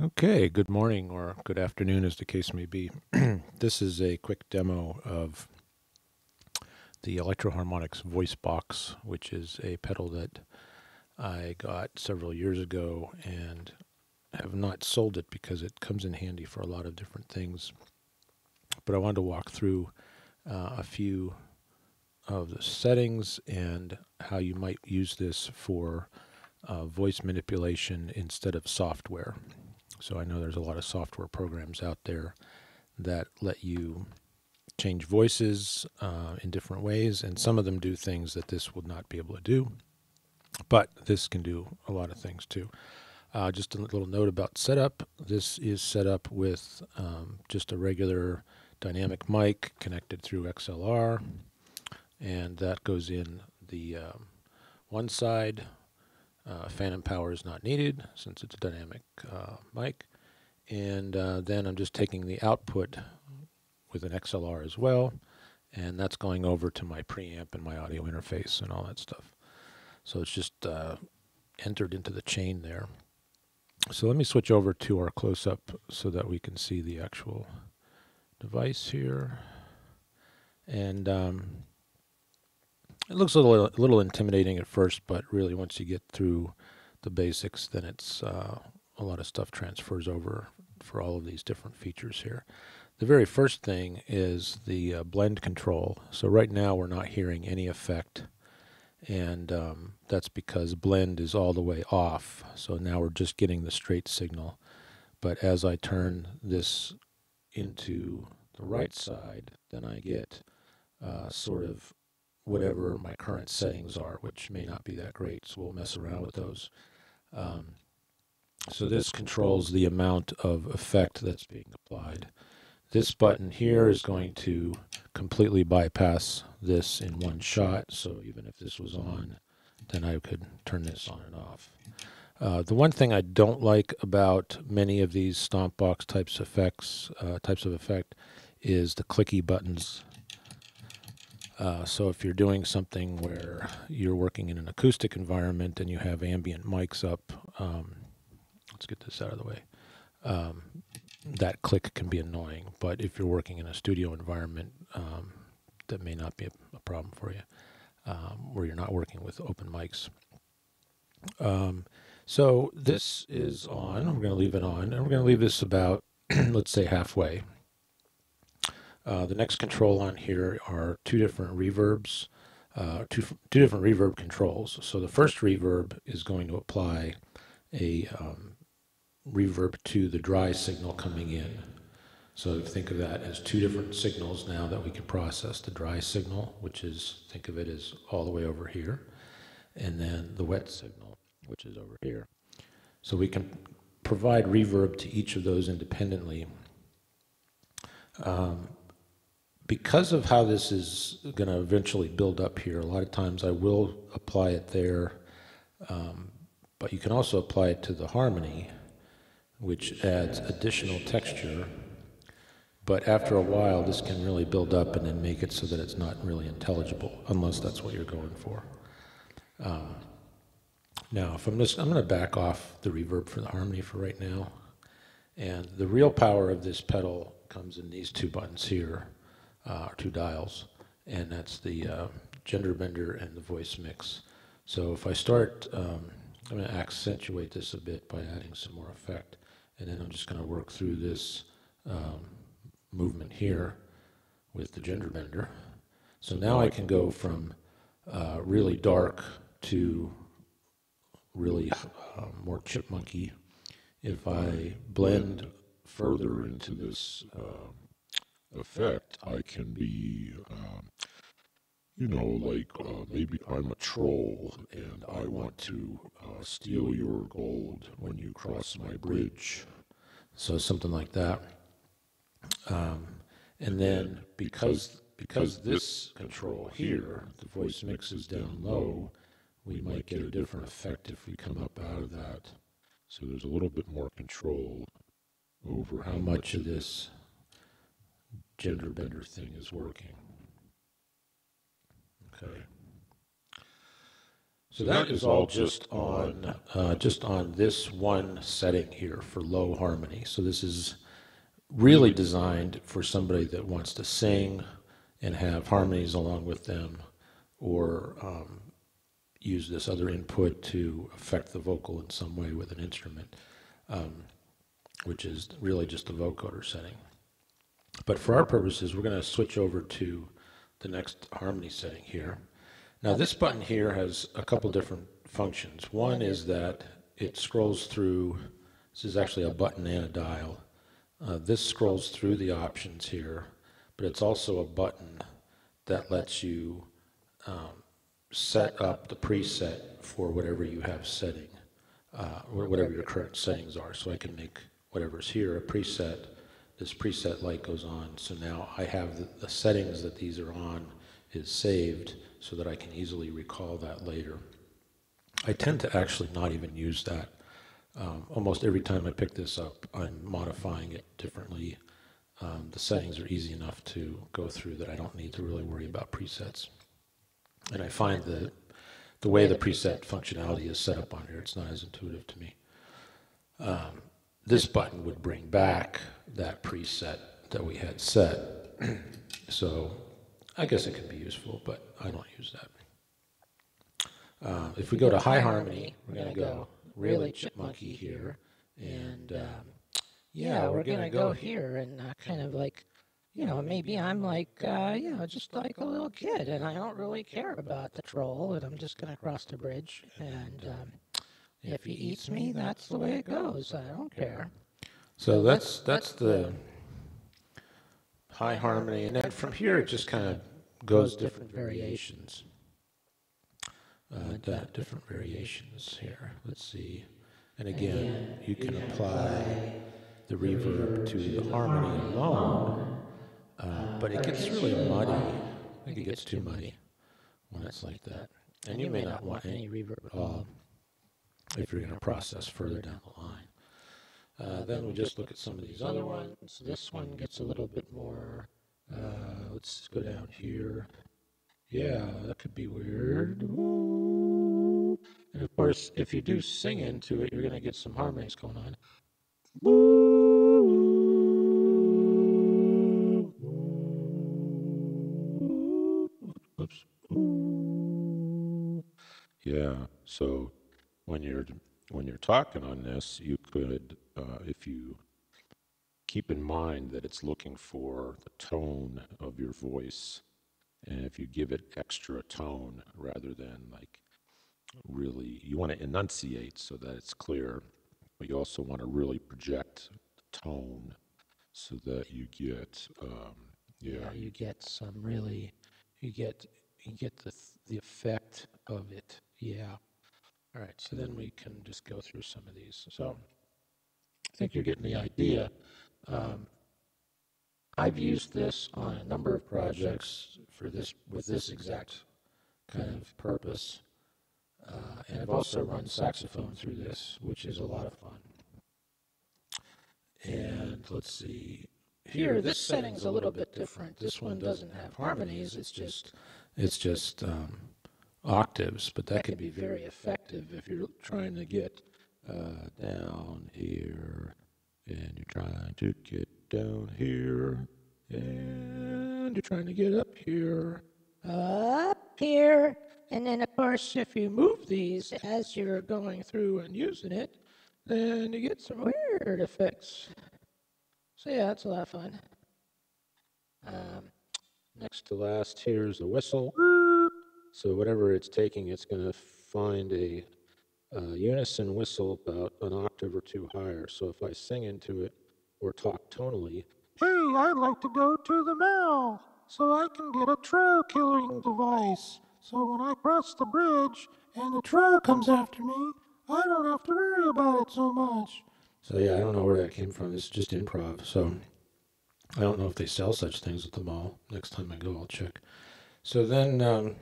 Okay, good morning or good afternoon as the case may be. This is a quick demo of the Electro-Harmonix Voice Box, which is a pedal that I got several years ago and have not sold it because it comes in handy for a lot of different things. But I wanted to walk through a few of the settings and how you might use this for voice manipulation instead of software. So I know there's a lot of software programs out there that let you change voices in different ways, and some of them do things that this would not be able to do, but this can do a lot of things too. Just a little note about setup. This is set up with just a regular dynamic mic connected through XLR, and that goes in the one side. Phantom power is not needed since it's a dynamic mic. And then I'm just taking the output with an XLR as well, and that's going over to my preamp and my audio interface and all that stuff. So it's just entered into the chain there. So let me switch over to our close-up so that we can see the actual device here. And it looks a little intimidating at first, but really once you get through the basics, then it's a lot of stuff transfers over for all of these different features here. The very first thing is the blend control. So right now we're not hearing any effect, and that's because blend is all the way off. So now we're just getting the straight signal. But as I turn this into the right side, then I get sort of whatever my current settings are, which may not be that great, so we'll mess around with those. So this controls the amount of effect that's being applied. This button here is going to completely bypass this in one shot, so even if this was on, then I could turn this on and off. The one thing I don't like about many of these stomp box types of effect is the clicky buttons. So if you're doing something where you're working in an acoustic environment and you have ambient mics up, let's get this out of the way, that click can be annoying. But if you're working in a studio environment, that may not be a problem for you, where you're not working with open mics. So this is on. We're going to leave it on, and we're going to leave this about, let's say, halfway. The next control on here are two different reverbs, two different reverb controls. So the first reverb is going to apply a reverb to the dry signal coming in. So think of that as two different signals now that we can process. The dry signal, which is, think of it as all the way over here, and then the wet signal, which is over here. So we can provide reverb to each of those independently. Because of how this is going to eventually build up here, a lot of times I will apply it there, but you can also apply it to the harmony, which adds additional texture. But after a while, this can really build up and then make it so that it's not really intelligible, unless that's what you're going for. Now, I'm going to back off the reverb for the harmony for right now. And the real power of this pedal comes in these two buttons here. Two dials, and that's the gender bender and the voice mix. So if I start, I'm going to accentuate this a bit by adding some more effect, and then I'm just going to work through this movement here with the gender bender. So now I can go from really dark to really more chipmunky. If I blend further into this effect, I can be, maybe I'm a troll and I want to steal your gold when you cross my bridge. So something like that. And then because this control here, the voice mix is down low, we might get a different effect if we come up out of that. So there's a little bit more control over how much of this gender bender thing is working. Okay. So that is all just on this one setting here for low harmony. So this is really designed for somebody that wants to sing and have harmonies along with them, or use this other input to affect the vocal in some way with an instrument, which is really just the vocoder setting. But for our purposes, we're going to switch over to the next harmony setting here. Now this button here has a couple different functions. One is that it scrolls through, this is actually a button and a dial. This scrolls through the options here, but it's also a button that lets you set up the preset for whatever you have setting, or whatever your current settings are. So I can make whatever's here a preset. This preset light goes on, so now I have the settings that these are on is saved so that I can easily recall that later. I tend to actually not even use that. Almost every time I pick this up, I'm modifying it differently. The settings are easy enough to go through that I don't need to really worry about presets. And I find that the way the preset functionality is set up on here, it's not as intuitive to me. This button would bring back that preset that we had set. So I guess it could be useful, but I don't use that. If we go to high harmony, we're going to go really chipmunky here. And yeah, we're going to go here and kind of like, you know, maybe I'm like, you know, just like a little kid, and I don't really care about the troll, and I'm just going to cross the bridge. And if he eats me, that's the way it goes. I don't care. So that's the high harmony, and then from here it just kind of goes different variations. Different variations here. Let's see. And again, you can apply the reverb to the harmony alone, but it gets really muddy. I think it gets too muddy when it's like that. And you may not want any reverb at all if you're going to process further down the line. Then we just look at some of these other ones. This one gets a little bit more, let's go down here. Yeah, that could be weird. Ooh. And of course, if you do sing into it, you're going to get some harmonies going on. Oops. Yeah, so when you're talking on this, you could, if you keep in mind that it's looking for the tone of your voice, and if you give it extra tone rather than like really, you want to enunciate so that it's clear, but you also want to really project the tone so that you get, Yeah, you get some really, you get the effect of it. Yeah. All right, so then we can just go through some of these. So I think you're getting the idea. I've used this on a number of projects for this, with this exact kind of purpose. And I've also run saxophone through this, which is a lot of fun. And let's see. Here, this setting's a little bit different. This one doesn't have harmonies. It's just octaves, but that can be very effective if you're trying to get down here, and you're trying to get down here, and you're trying to get up here, and then of course if you move these as you're going through and using it, then you get some weird effects. So yeah, that's a lot of fun. Next to last, here's a whistle. So whatever it's taking, it's going to find a unison whistle about an octave or two higher. So if I sing into it or talk tonally, hey, I'd like to go to the mall so I can get a troll killing device. So when I cross the bridge and the troll comes after me, I don't have to worry about it so much. So yeah, I don't know where that came from. It's just improv. So I don't know if they sell such things at the mall. Next time I go, I'll check. So then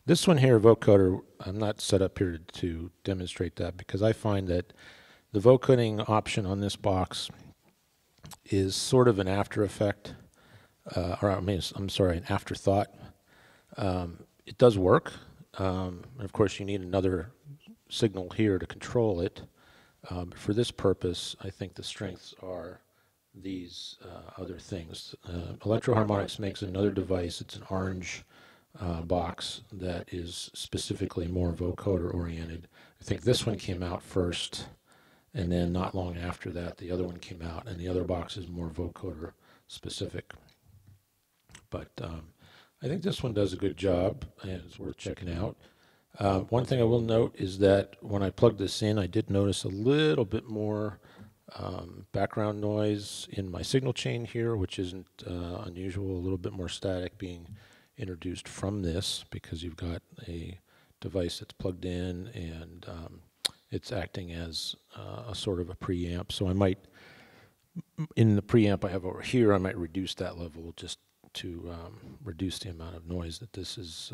this one here, vocoder, I'm not set up here to demonstrate that because I find that the vocoding option on this box is sort of an after effect, or I mean, I'm sorry, an afterthought. It does work. and of course you need another signal here to control it. But for this purpose, I think the strengths are these other things. Electro-Harmonix makes another device. It's an orange box that is specifically more vocoder oriented. I think this one came out first, and then not long after that the other one came out, and the other box is more vocoder specific. But I think this one does a good job and it's worth checking out. One thing I will note is that when I plugged this in, I did notice a little bit more background noise in my signal chain here, which isn't unusual, a little bit more static being introduced from this because you've got a device that's plugged in and it's acting as a sort of a preamp. So I might, in the preamp I have over here, I might reduce that level just to reduce the amount of noise that this is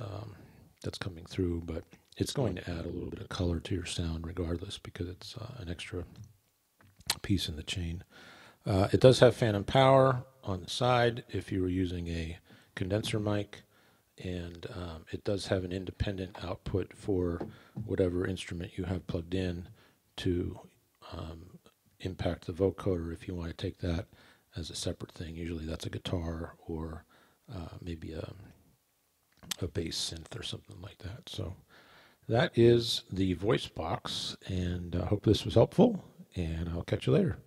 that's coming through, but it's going to add a little bit of color to your sound regardless because it's an extra piece in the chain. It does have phantom power on the side if you were using a condenser mic, and it does have an independent output for whatever instrument you have plugged in to impact the vocoder if you want to take that as a separate thing. Usually that's a guitar or maybe a bass synth or something like that. So that is the voice box, and I hope this was helpful, and I'll catch you later.